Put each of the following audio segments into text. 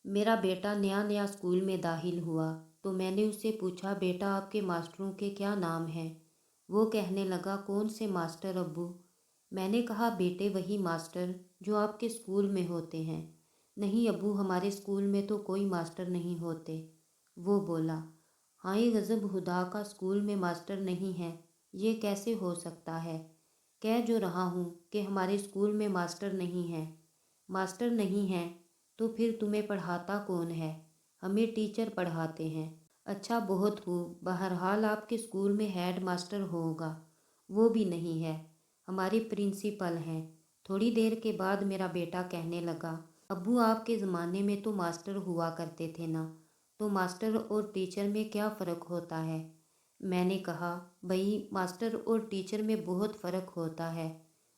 मेरा बेटा नया नया स्कूल में दाखिल हुआ तो मैंने उससे पूछा, बेटा आपके मास्टरों के क्या नाम हैं? वो कहने लगा, कौन से मास्टर अब्बू? मैंने कहा, बेटे वही मास्टर जो आपके स्कूल में होते हैं। नहीं अब्बू, हमारे स्कूल में तो कोई मास्टर नहीं होते। वो बोला, हाय गज़ब, खुदा का स्कूल में मास्टर नहीं है, ये कैसे हो सकता है? कह जो रहा हूँ कि हमारे स्कूल में मास्टर नहीं है। मास्टर नहीं हैं तो फिर तुम्हें पढ़ाता कौन है? हमें टीचर पढ़ाते हैं। अच्छा, बहुत खूब, बहरहाल आपके स्कूल में हेड मास्टर होगा। वो भी नहीं है, हमारे प्रिंसिपल हैं। थोड़ी देर के बाद मेरा बेटा कहने लगा, अब्बू आपके ज़माने में तो मास्टर हुआ करते थे ना, तो मास्टर और टीचर में क्या फ़र्क होता है? मैंने कहा, भाई मास्टर और टीचर में बहुत फ़र्क होता है।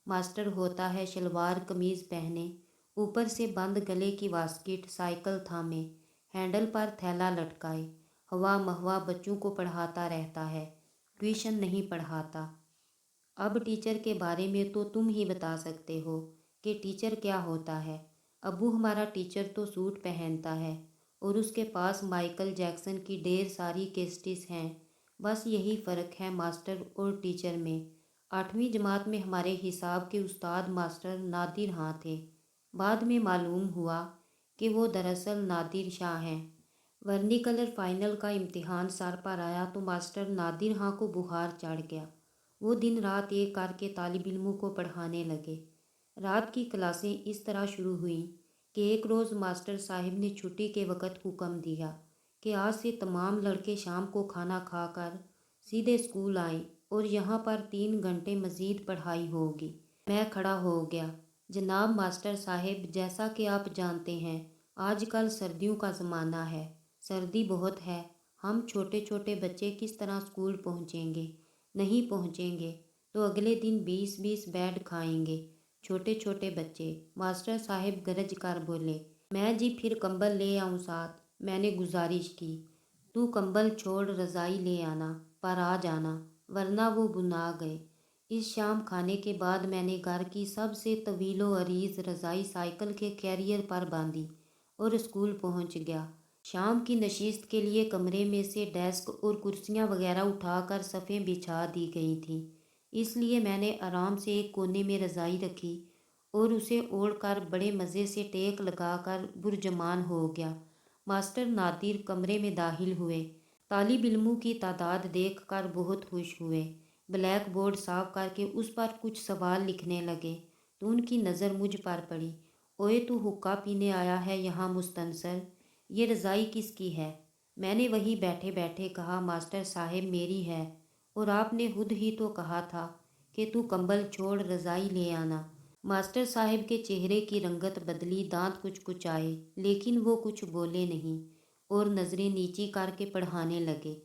मास्टर होता है शलवार कमीज़ पहने, ऊपर से बंद गले की वास्किट, साइकिल थामे, हैंडल पर थैला लटकाए, हवा महवा बच्चों को पढ़ाता रहता है, ट्यूशन नहीं पढ़ाता। अब टीचर के बारे में तो तुम ही बता सकते हो कि टीचर क्या होता है। अब्बू हमारा टीचर तो सूट पहनता है और उसके पास माइकल जैक्सन की ढेर सारी केस्टिस हैं। बस यही फ़र्क है मास्टर और टीचर में। 8वीं जमात में हमारे हिसाब के उस्ताद मास्टर नादिर हाँ थे। बाद में मालूम हुआ कि वो दरअसल नादिर शाह हैं। वर्नी कलर फाइनल का इम्तिहान सर पर आया तो मास्टर नादिर हाँ को बुखार चढ़ गया। वो दिन रात एक करके तालिब इल्मों को पढ़ाने लगे। रात की क्लासें इस तरह शुरू हुईं कि एक रोज़ मास्टर साहिब ने छुट्टी के वक़्त हुक्म दिया कि आज से तमाम लड़के शाम को खाना खाकर सीधे स्कूल आएं और यहाँ पर 3 घंटे मज़ीद पढ़ाई होगी। मैं खड़ा हो गया। जनाब मास्टर साहिब, जैसा कि आप जानते हैं आजकल सर्दियों का ज़माना है, सर्दी बहुत है। हम छोटे छोटे बच्चे किस तरह स्कूल पहुँचेंगे? नहीं पहुँचेंगे तो अगले दिन 20-20 बेड खाएंगे। छोटे छोटे बच्चे। मास्टर साहिब गरज कर बोले, मैं जी फिर कंबल ले आऊँ साथ? मैंने गुजारिश की, तू कंबल छोड़ रज़ाई ले आना, पर आ जाना, वरना वो बुना गए। इस शाम खाने के बाद मैंने घर की सबसे तवीलो अरीज रज़ाई साइकिल के कैरियर पर बांधी और स्कूल पहुंच गया। शाम की नशिस्त के लिए कमरे में से डेस्क और कुर्सियां वगैरह उठाकर सफ़ें बिछा दी गई थीं। इसलिए मैंने आराम से एक कोने में रज़ाई रखी और उसे ओढ़कर बड़े मज़े से टेक लगाकर बुरजमान हो गया। मास्टर नादिर कमरे में दाखिल हुए। तालिब इल्मों की तादाद देखकर बहुत खुश हुए। ब्लैक बोर्ड साफ करके उस पर कुछ सवाल लिखने लगे तो उनकी नज़र मुझ पर पड़ी। ओए तू हुक्का पीने आया है यहाँ मुस्तनसर? ये रज़ाई किसकी है? मैंने वहीं बैठे बैठे कहा, मास्टर साहेब मेरी है, और आपने खुद ही तो कहा था कि तू कंबल छोड़ रज़ाई ले आना। मास्टर साहब के चेहरे की रंगत बदली, दांत कुचकुचाए, लेकिन वो कुछ बोले नहीं और नज़रें नीची करके पढ़ाने लगे।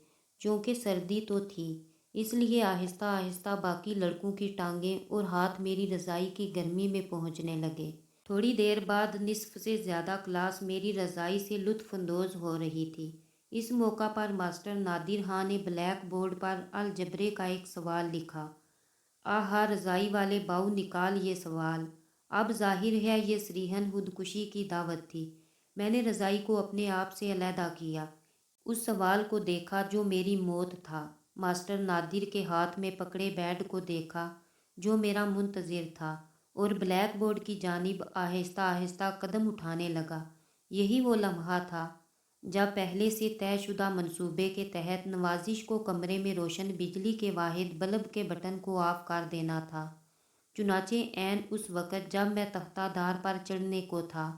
चूँकि सर्दी तो थी इसलिए आहिस्ता आहिस्ता बाकी लड़कों की टांगें और हाथ मेरी रज़ाई की गर्मी में पहुँचने लगे। थोड़ी देर बाद निसफ से ज़्यादा क्लास मेरी रज़ाई से लुत्फ़अंदोज़ हो रही थी। इस मौका पर मास्टर नादिर हाँ ने ब्लैक बोर्ड पर अलजबरे का एक सवाल लिखा। आहा, रज़ाई वाले बाऊ, निकाल ये सवाल। अब जाहिर है ये सरीहन खुदकुशी की दावत थी। मैंने रज़ाई को अपने आप से अलहदा किया, उस सवाल को देखा जो मेरी मौत था। मास्टर नादिर के हाथ में पकड़े बैड को देखा जो मेरा मुंतज़िर था और ब्लैक बोर्ड की जानिब आहिस्ता आहिस्ता कदम उठाने लगा। यही वो लम्हा था जब पहले से तयशुदा मंसूबे के तहत नवाजिश को कमरे में रोशन बिजली के वाहिद बल्ब के बटन को ऑफ कर देना था। चुनाचे ऐन उस वक़्त जब मैं तख्तादार पर चढ़ने को था,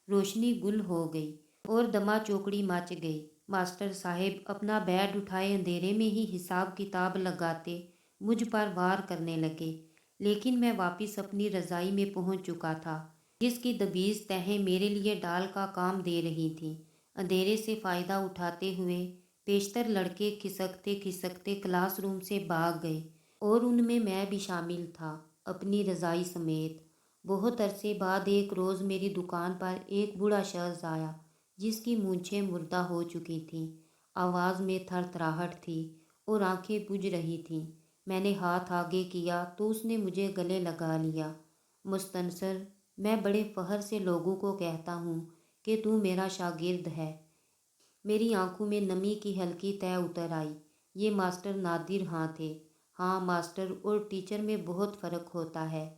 रोशनी गुल हो गई और दमा चौकड़ी मच गई। मास्टर साहेब अपना बैड उठाए अंधेरे में ही हिसाब किताब लगाते मुझ पर वार करने लगे, लेकिन मैं वापस अपनी रज़ाई में पहुंच चुका था जिसकी दबीज़ तहें मेरे लिए डाल का काम दे रही थीं। अंधेरे से फ़ायदा उठाते हुए पेशतर लड़के खिसकते खिसकते क्लासरूम से भाग गए और उनमें मैं भी शामिल था, अपनी रज़ाई समेत। बहुत अरसे बाद एक रोज़ मेरी दुकान पर एक बूढ़ा शख्स आया जिसकी मूंछें मुर्दा हो चुकी थीं, आवाज़ में थरथराहट थी और आंखें बुझ रही थीं। मैंने हाथ आगे किया तो उसने मुझे गले लगा लिया। मुस्तनसर, मैं बड़े फ़ख्र से लोगों को कहता हूँ کہ تو میرا شاگرد ہے۔ میری آنکھوں میں نمی کی ہلکی تہ اتر آئی۔ یہ ماسٹر نادر ہاں تھے۔ ہاں، ماسٹر اور ٹیچر میں بہت فرق ہوتا ہے۔